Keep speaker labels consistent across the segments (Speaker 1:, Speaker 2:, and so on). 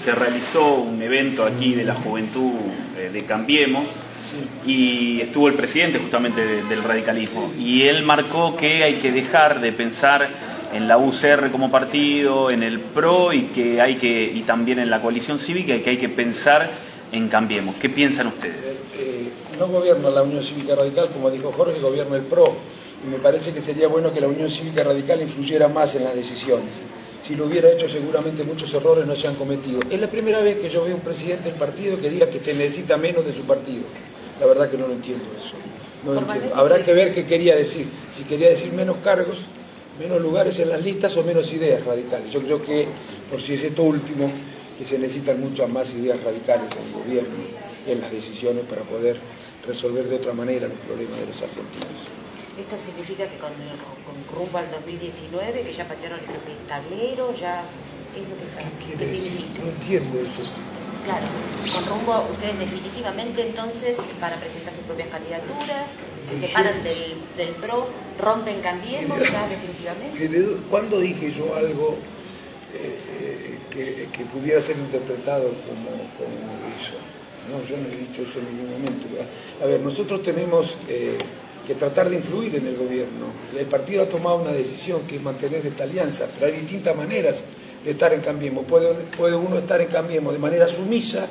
Speaker 1: se realizó un evento aquí de la juventud de Cambiemos, y estuvo el presidente justamente del radicalismo, y él marcó que hay que dejar de pensar en la UCR como partido, en el PRO, y también en la coalición cívica, y que hay que pensar en Cambiemos. ¿Qué piensan ustedes?
Speaker 2: No gobierna la Unión Cívica Radical, como dijo Jorge, gobierna el PRO, y me parece que sería bueno que la Unión Cívica Radical influyera más en las decisiones. Si lo hubiera hecho, seguramente muchos errores no se han cometido. Es la primera vez que yo veo un presidente del partido que diga que se necesita menos de su partido. La verdad que no lo entiendo eso. No lo entiendo. Habrá que ver qué quería decir. Si quería decir menos cargos, menos lugares en las listas o menos ideas radicales. Yo creo que, por si es esto último, que se necesitan muchas más ideas radicales en el gobierno y en las decisiones para poder resolver de otra manera los problemas de los argentinos.
Speaker 3: ¿Esto significa que con rumbo al 2019, que ya patearon el tablero, ya qué es lo que está? ¿Qué significa?
Speaker 2: No entiendo eso.
Speaker 3: Claro, con rumbo ustedes definitivamente entonces para presentar sus propias candidaturas, se separan del PRO, rompen Cambiemos ya definitivamente.
Speaker 2: ¿Cuándo dije yo algo que pudiera ser interpretado como eso? No, yo no he dicho eso en ningún momento. A ver, nosotros tenemos que tratar de influir en el gobierno. El partido ha tomado una decisión que es mantener esta alianza, pero hay distintas maneras de estar en Cambiemos. Puede uno estar en Cambiemos de manera sumisa,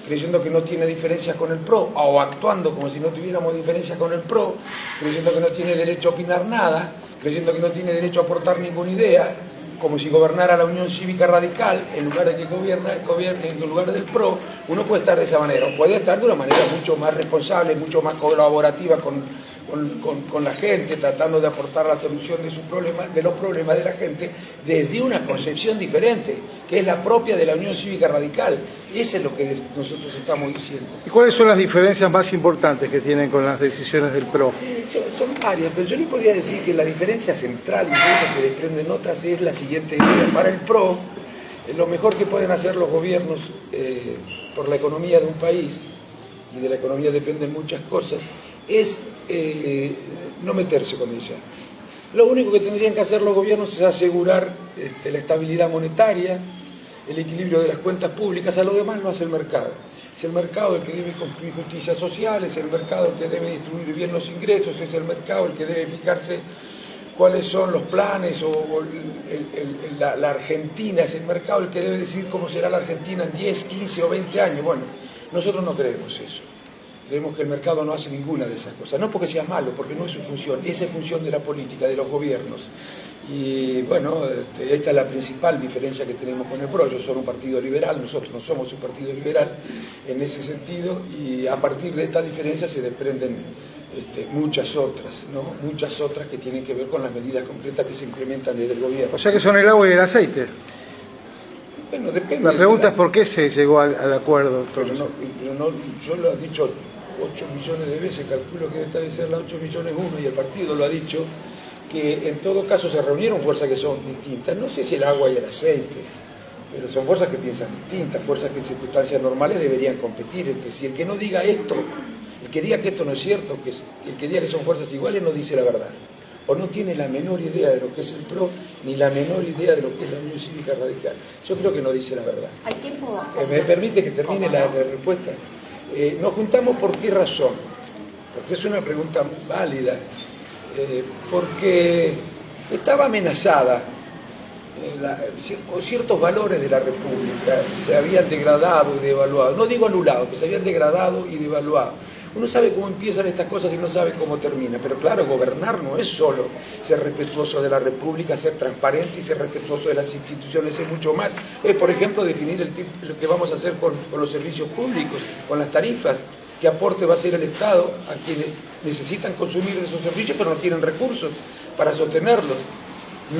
Speaker 2: creyendo que no tiene diferencias con el PRO, o actuando como si no tuviéramos diferencias con el PRO, creyendo que no tiene derecho a opinar nada, creyendo que no tiene derecho a aportar ninguna idea, como si gobernara la Unión Cívica Radical en lugar de que en lugar del PRO. Uno puede estar de esa manera, o puede estar de una manera mucho más responsable, mucho más colaborativa con la gente, tratando de aportar la solución de sus problemas, de los problemas de la gente, desde una concepción diferente, que es la propia de la Unión Cívica Radical. Eso es lo que nosotros estamos diciendo.
Speaker 4: ¿Y cuáles son las diferencias más importantes que tienen con las decisiones del PRO?
Speaker 2: Son varias, pero yo le podría decir que la diferencia central, y de esa se desprenden otras, es la siguiente idea. Para el PRO, lo mejor que pueden hacer los gobiernos por la economía de un país, y de la economía dependen muchas cosas, es no meterse con ella. Lo único que tendrían que hacer los gobiernos es asegurar la estabilidad monetaria, el equilibrio de las cuentas públicas. A lo demás lo hace el mercado. Es el mercado el que debe construir justicia social, es el mercado el que debe distribuir bien los ingresos, es el mercado el que debe fijarse cuáles son los planes la Argentina, es el mercado el que debe decidir cómo será la Argentina en 10, 15 o 20 años. Bueno, nosotros no creemos eso. Creemos que el mercado no hace ninguna de esas cosas, no porque sea malo, porque no es su función, esa es función de la política, de los gobiernos. Y bueno, esta es la principal diferencia que tenemos con el PRO. Ellos son un partido liberal, nosotros no somos un partido liberal en ese sentido, y a partir de esta diferencia se desprenden muchas otras, ¿no? Muchas otras que tienen que ver con las medidas concretas que se implementan desde el gobierno.
Speaker 4: O sea que son el agua y el aceite.
Speaker 2: Bueno, depende.
Speaker 4: La pregunta es por qué se llegó al acuerdo.
Speaker 2: Pero yo lo he dicho 8 millones de veces, calculo que debe ser la 8 millones 1, y el partido lo ha dicho, que en todo caso se reunieron fuerzas que son distintas. No sé si el agua y el aceite, pero son fuerzas que piensan distintas, fuerzas que en circunstancias normales deberían competir entre sí. El que no diga esto, el que diga que esto no es cierto, el que diga que son fuerzas iguales, no dice la verdad. O no tiene la menor idea de lo que es el PRO, ni la menor idea de lo que es la Unión Cívica Radical. Yo creo que no dice la verdad.
Speaker 3: ¿Hay tiempo?
Speaker 2: ¿Me permite que termine la respuesta? Nos juntamos ¿por qué razón? Porque es una pregunta válida. Porque estaba amenazada, ciertos valores de la República se habían degradado y devaluado. No digo anulado, pero se habían degradado y devaluado. Uno sabe cómo empiezan estas cosas y no sabe cómo termina, pero claro, gobernar no es solo ser respetuoso de la República, ser transparente y ser respetuoso de las instituciones, es mucho más. Es, por ejemplo, definir lo que vamos a hacer con los servicios públicos, con las tarifas, qué aporte va a hacer el Estado a quienes necesitan consumir esos servicios pero no tienen recursos para sostenerlos.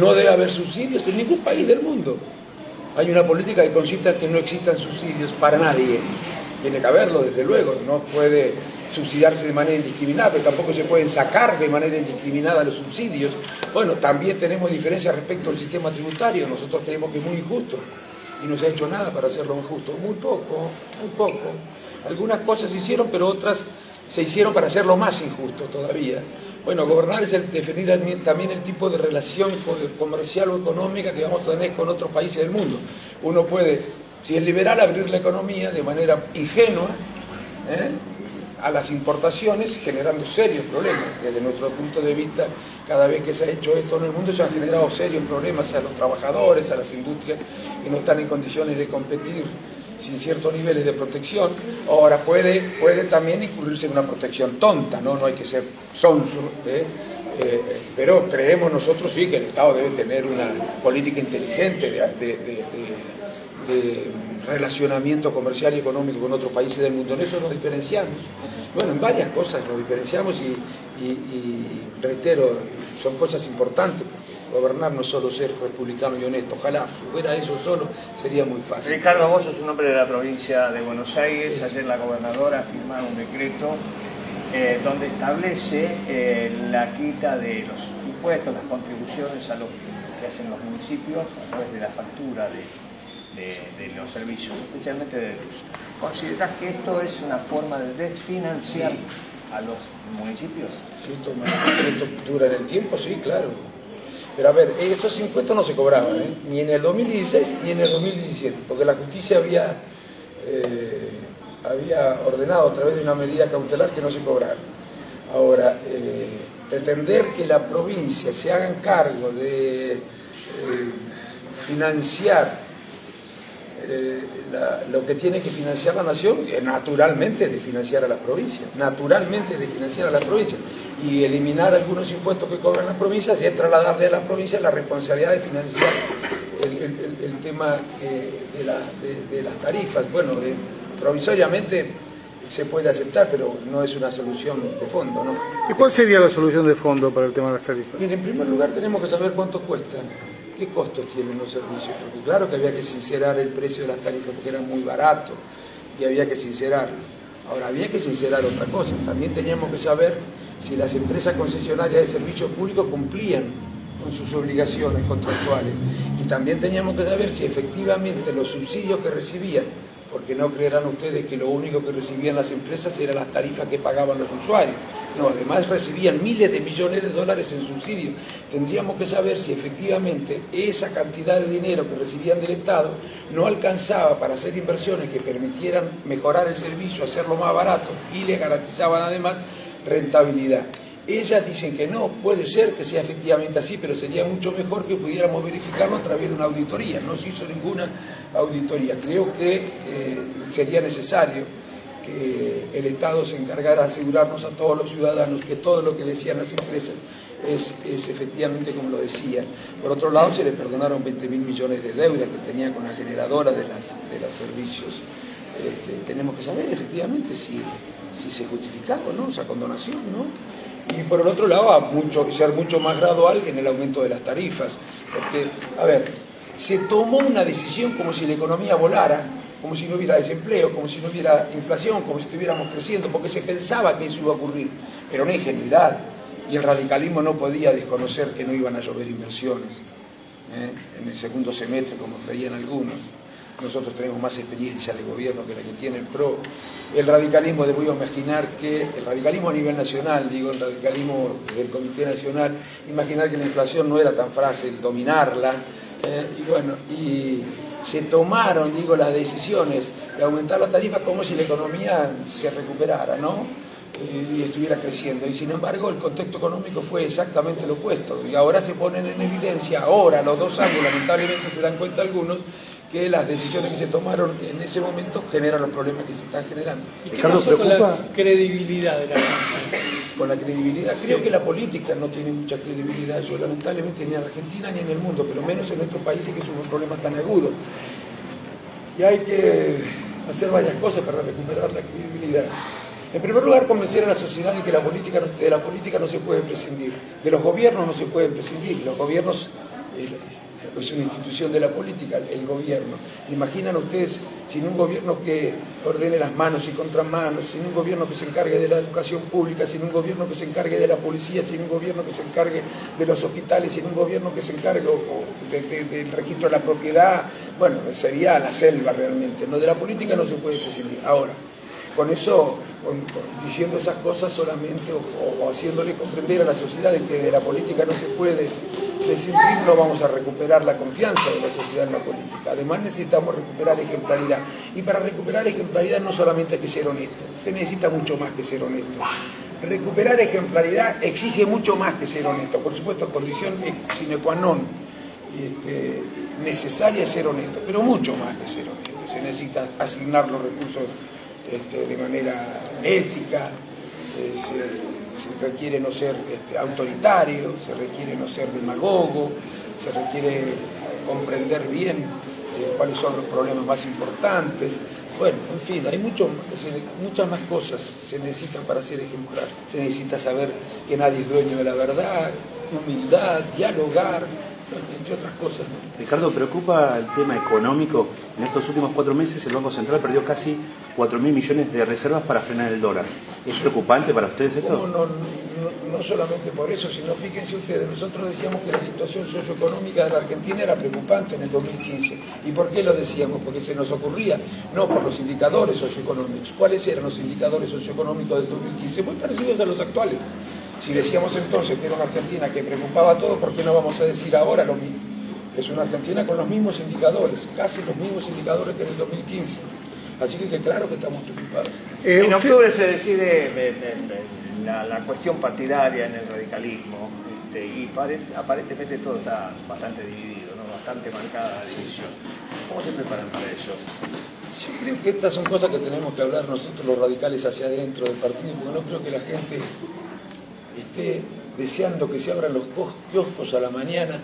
Speaker 2: No debe haber subsidios en ningún país del mundo. Hay una política que consiste en que no existan subsidios para nadie. Tiene que haberlo, desde luego, no puede subsidiarse de manera indiscriminada, pero tampoco se pueden sacar de manera indiscriminada los subsidios. Bueno, también tenemos diferencias respecto al sistema tributario. Nosotros creemos que es muy injusto y no se ha hecho nada para hacerlo más justo. Muy poco, muy poco. Algunas cosas se hicieron, pero otras se hicieron para hacerlo más injusto todavía. Bueno, gobernar es definir también el tipo de relación comercial o económica que vamos a tener con otros países del mundo. Uno puede Si es liberal, abrir la economía de manera ingenua a las importaciones, generando serios problemas. Desde nuestro punto de vista, cada vez que se ha hecho esto en el mundo se han generado serios problemas a los trabajadores, a las industrias que no están en condiciones de competir sin ciertos niveles de protección. Ahora puede también incluirse en una protección tonta, no hay que ser sonso, pero creemos nosotros sí que el Estado debe tener una política inteligente de relacionamiento comercial y económico con otros países del mundo. En eso nos diferenciamos. Bueno, en varias cosas nos diferenciamos y reitero, son cosas importantes. Gobernar no es solo ser republicano y honesto. Ojalá fuera eso solo, sería muy fácil.
Speaker 5: Ricardo, vos sos un hombre de la provincia de Buenos Aires. Sí. Ayer la gobernadora firmó un decreto donde establece la quita de los impuestos, las contribuciones a lo que hacen los municipios a través de la factura de los servicios, especialmente de luz. ¿Considerás que esto es una forma de desfinanciar a los municipios?
Speaker 2: Si esto dura en el tiempo, sí, claro. Pero a ver, esos impuestos no se cobraban, ni en el 2016 ni en el 2017, porque la justicia había ordenado a través de una medida cautelar que no se cobraran. Ahora, pretender que la provincia se haga cargo de financiar lo que tiene que financiar la nación, naturalmente es de financiar a la provincia, y eliminar algunos impuestos que cobran las provincias es trasladarle a las provincias la responsabilidad de financiar el tema de las tarifas. Bueno, provisoriamente se puede aceptar, pero no es una solución de fondo, ¿no?
Speaker 4: ¿Y cuál sería la solución de fondo para el tema de las tarifas?
Speaker 2: Bien, en primer lugar tenemos que saber cuánto cuestan. ¿Qué costos tienen los servicios? Porque claro que había que sincerar el precio de las tarifas porque era muy barato y había que sincerarlo. Ahora, había que sincerar otra cosa. También teníamos que saber si las empresas concesionarias de servicios públicos cumplían con sus obligaciones contractuales. Y también teníamos que saber si efectivamente los subsidios que recibían, porque no creerán ustedes que lo único que recibían las empresas eran las tarifas que pagaban los usuarios. No, además recibían miles de millones de dólares en subsidios. Tendríamos que saber si efectivamente esa cantidad de dinero que recibían del Estado no alcanzaba para hacer inversiones que permitieran mejorar el servicio, hacerlo más barato y les garantizaban además rentabilidad. Ellas dicen que no, puede ser que sea efectivamente así, pero sería mucho mejor que pudiéramos verificarlo a través de una auditoría. No se hizo ninguna auditoría. Creo que sería necesario que el Estado se encargara de asegurarnos a todos los ciudadanos que todo lo que decían las empresas es efectivamente como lo decían. Por otro lado, se le perdonaron 20.000 millones de deudas que tenía con la generadora de los servicios. Tenemos que saber efectivamente si se justificaba o no esa condonación, ¿no? Y por el otro lado, ser mucho más gradual en el aumento de las tarifas. Porque, a ver, se tomó una decisión como si la economía volara, como si no hubiera desempleo, como si no hubiera inflación, como si estuviéramos creciendo, porque se pensaba que eso iba a ocurrir, pero una ingenuidad. Y el radicalismo no podía desconocer que no iban a llover inversiones en el segundo semestre, como creían algunos. Nosotros tenemos más experiencia de gobierno que la que tiene el PRO. El radicalismo, debo imaginar que, el radicalismo a nivel nacional, el radicalismo del Comité Nacional, imaginar que la inflación no era tan fácil dominarla, y se tomaron, las decisiones de aumentar las tarifas como si la economía se recuperara, ¿no? Y estuviera creciendo. Y sin embargo, el contexto económico fue exactamente lo opuesto. Y ahora se ponen en evidencia, ahora, a los 2 años, lamentablemente se dan cuenta algunos, que las decisiones que se tomaron en ese momento generan los problemas que se están generando.
Speaker 6: ¿Y qué pasó con la credibilidad de la campaña?
Speaker 2: Con la credibilidad, creo que la política no tiene mucha credibilidad, yo lamentablemente ni en Argentina ni en el mundo, pero menos en nuestros países que sufren problemas tan agudos. Y hay que hacer varias cosas para recuperar la credibilidad. En primer lugar, convencer a la sociedad de que de la política no se puede prescindir, de los gobiernos no se pueden prescindir, los gobiernos es una institución de la política, el gobierno. ¿Imaginan ustedes sin un gobierno que ordene las manos y contramanos, sin un gobierno que se encargue de la educación pública, sin un gobierno que se encargue de la policía, sin un gobierno que se encargue de los hospitales, sin un gobierno que se encargue del registro de la propiedad? Bueno, sería la selva realmente, ¿no? De la política no se puede prescindir. Ahora, con eso, diciendo esas cosas solamente o haciéndole comprender a la sociedad de que de la política no se puede sin RIP no vamos a recuperar la confianza de la sociedad en la política. Además necesitamos recuperar ejemplaridad. Y para recuperar ejemplaridad no solamente hay que ser honesto, se necesita mucho más que ser honesto. Recuperar ejemplaridad exige mucho más que ser honesto. Por supuesto, condición sine qua non necesaria es ser honesto, pero mucho más que ser honesto. Se necesita asignar los recursos de manera ética, se requiere no ser autoritario, se requiere no ser demagogo, se requiere comprender bien cuáles son los problemas más importantes. Bueno, en fin, hay muchas más cosas se necesitan para ser ejemplar. Se necesita saber que nadie es dueño de la verdad, humildad, dialogar, entre otras cosas, ¿no?
Speaker 7: Ricardo, ¿preocupa el tema económico? En estos últimos 4 meses el Banco Central perdió casi 4.000 millones de reservas para frenar el dólar. ¿Es preocupante para ustedes esto?
Speaker 2: No solamente por eso, sino fíjense ustedes, nosotros decíamos que la situación socioeconómica de la Argentina era preocupante en el 2015. ¿Y por qué lo decíamos? Porque se nos ocurría, no por los indicadores socioeconómicos. ¿Cuáles eran los indicadores socioeconómicos del 2015? Muy parecidos a los actuales. Si decíamos entonces que era una Argentina que preocupaba a todos, ¿por qué no vamos a decir ahora lo mismo? Es una Argentina con los mismos indicadores, casi los mismos indicadores que en el 2015. Así que claro que estamos preocupados.
Speaker 5: En octubre se decide la cuestión partidaria en el radicalismo y aparentemente todo está bastante dividido, ¿no? Bastante marcada la división. ¿Cómo se preparan para eso?
Speaker 2: Yo creo que estas son cosas que tenemos que hablar nosotros los radicales hacia adentro del partido, porque no creo que la gente esté deseando que se abran los kioscos a la mañana.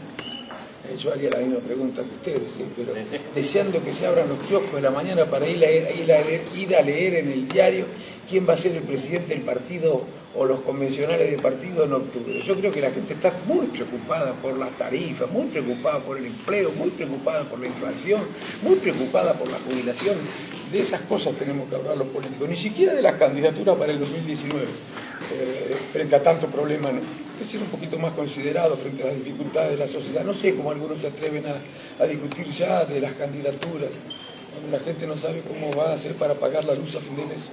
Speaker 2: Yo haría la misma pregunta que ustedes, ¿sí? Pero deseando que se abran los kioscos de la mañana para ir a leer en el diario quién va a ser el presidente del partido o los convencionales del partido en octubre. Yo creo que la gente está muy preocupada por las tarifas, muy preocupada por el empleo, muy preocupada por la inflación, muy preocupada por la jubilación. De esas cosas tenemos que hablar los políticos, ni siquiera de las candidaturas para el 2019. Frente a tanto problema, ¿no? Hay que ser un poquito más considerado frente a las dificultades de la sociedad. No sé cómo algunos se atreven a discutir ya de las candidaturas, cuando la gente no sabe cómo va a hacer para pagar la luz a fin de mes.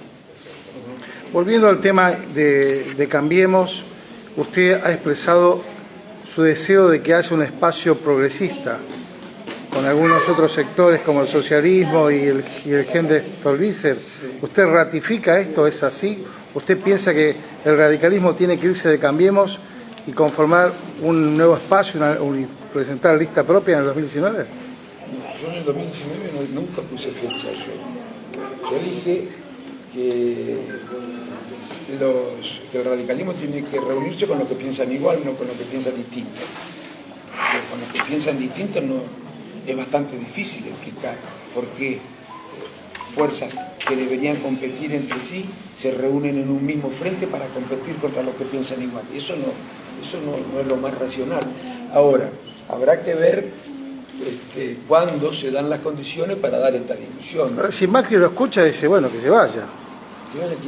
Speaker 4: Volviendo al tema de Cambiemos, usted ha expresado su deseo de que haya un espacio progresista con algunos otros sectores como el socialismo y el gen de Stolbizer. ¿Usted ratifica esto? ¿Es así? ¿Usted piensa que el radicalismo tiene que irse de Cambiemos y conformar un nuevo espacio y presentar lista propia en el 2019?
Speaker 2: Yo en el 2019 nunca puse fecha. Yo dije que el radicalismo tiene que reunirse con los que piensan igual, no con los que piensan distinto. Porque con los que piensan distinto es bastante difícil explicar por qué fuerzas que deberían competir entre sí se reúnen en un mismo frente para competir contra los que piensan igual. Eso no es lo más racional. Ahora, habrá que ver cuándo se dan las condiciones para dar esta discusión.
Speaker 4: Pero si Macri lo escucha, dice, bueno, que se vaya.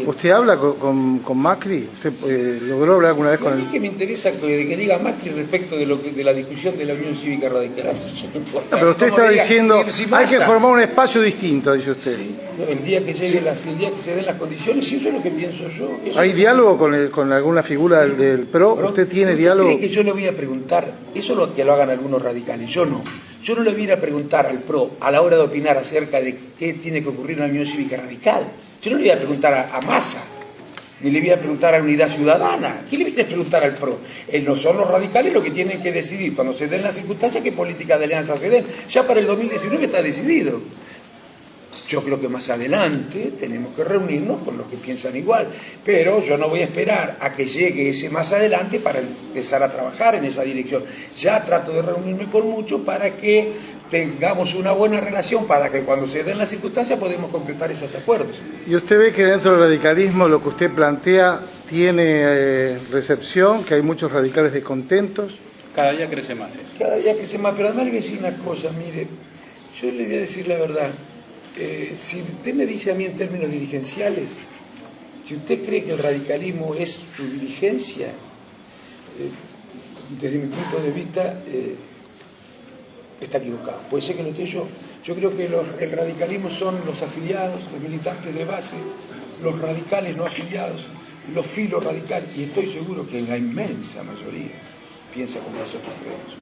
Speaker 4: ¿Usted habla con Macri? ¿Usted logró hablar alguna vez con él?
Speaker 2: A mí que me interesa que diga Macri respecto de la discusión de la Unión Cívica Radical.
Speaker 4: No, pero usted está diciendo, hay que formar un espacio distinto, dice usted.
Speaker 2: Sí. El día que se den las condiciones, y eso es lo que pienso yo.
Speaker 4: ¿Hay diálogo con alguna figura del PRO? ¿Usted tiene diálogo?
Speaker 2: ¿Cree que yo le voy a preguntar? Eso es lo que lo hagan algunos radicales, yo no. Yo no le voy a preguntar al PRO a la hora de opinar acerca de qué tiene que ocurrir en la Unión Cívica Radical. Yo no le voy a preguntar a Massa, ni le voy a preguntar a Unidad Ciudadana. ¿Qué le voy a preguntar al PRO? No son los radicales los que tienen que decidir, cuando se den las circunstancias, qué política de alianza se den. Ya para el 2019 está decidido. Yo creo que más adelante tenemos que reunirnos con los que piensan igual, pero yo no voy a esperar a que llegue ese más adelante para empezar a trabajar en esa dirección. Ya trato de reunirme con muchos para que tengamos una buena relación, para que cuando se den las circunstancias podamos concretar esos acuerdos.
Speaker 4: ¿Y usted ve que dentro del radicalismo lo que usted plantea tiene recepción, que hay muchos radicales descontentos?
Speaker 1: Cada día crece más.
Speaker 2: Cada día crece más, pero además le voy a decir una cosa, mire, yo le voy a decir la verdad. Si usted me dice a mí en términos dirigenciales, si usted cree que el radicalismo es su dirigencia, desde mi punto de vista, está equivocado. Puede ser que lo esté yo. Yo creo que el radicalismo son los afiliados, los militantes de base, los radicales no afiliados, los filos radicales, y estoy seguro que la inmensa mayoría piensa como nosotros creemos.